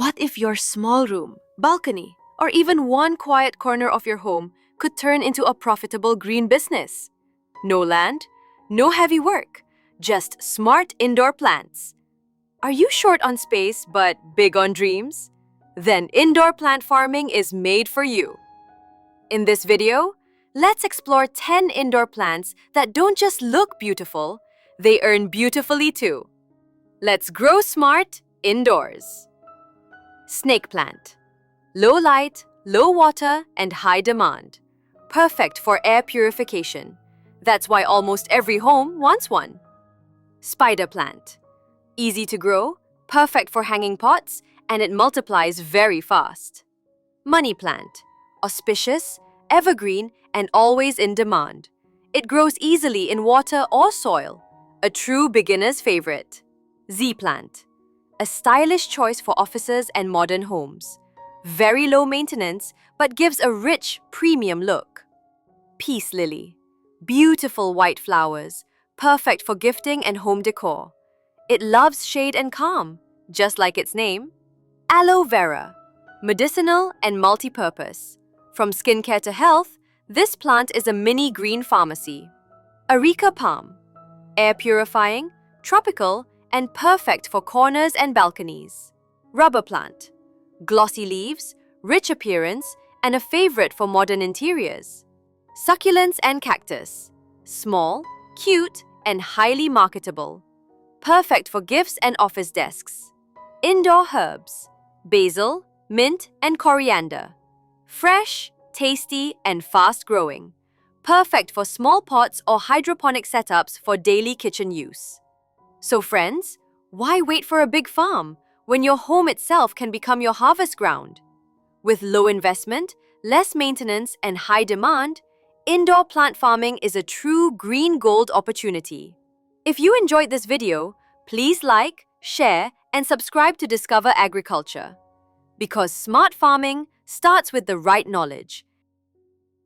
What if your small room, balcony, or even one quiet corner of your home could turn into a profitable green business? No land, no heavy work, just smart indoor plants. Are you short on space but big on dreams? Then indoor plant farming is made for you. In this video, let's explore 10 indoor plants that don't just look beautiful, they earn beautifully too. Let's grow smart indoors. Snake plant. Low light, low water, and high demand. Perfect for air purification. That's why almost every home wants one. Spider plant. Easy to grow, perfect for hanging pots, and it multiplies very fast. Money plant. Auspicious, evergreen, and always in demand. It grows easily in water or soil. A true beginner's favorite. Z plant. A stylish choice for offices and modern homes. Very low maintenance, but gives a rich, premium look. Peace lily. Beautiful white flowers, perfect for gifting and home decor. It loves shade and calm, just like its name. Aloe vera. Medicinal and multi-purpose. From skincare to health, this plant is a mini green pharmacy. Areca palm. Air purifying, tropical, and perfect for corners and balconies. Rubber plant. Glossy leaves, rich appearance, and a favorite for modern interiors. Succulents and cactus. Small, cute, and highly marketable. Perfect for gifts and office desks. Indoor herbs. Basil, mint, and coriander. Fresh, tasty, and fast-growing. Perfect for small pots or hydroponic setups for daily kitchen use. So friends, why wait for a big farm when your home itself can become your harvest ground? With low investment, less maintenance, and high demand, indoor plant farming is a true green gold opportunity. If you enjoyed this video, please like, share, and subscribe to Discover Agriculture. Because smart farming starts with the right knowledge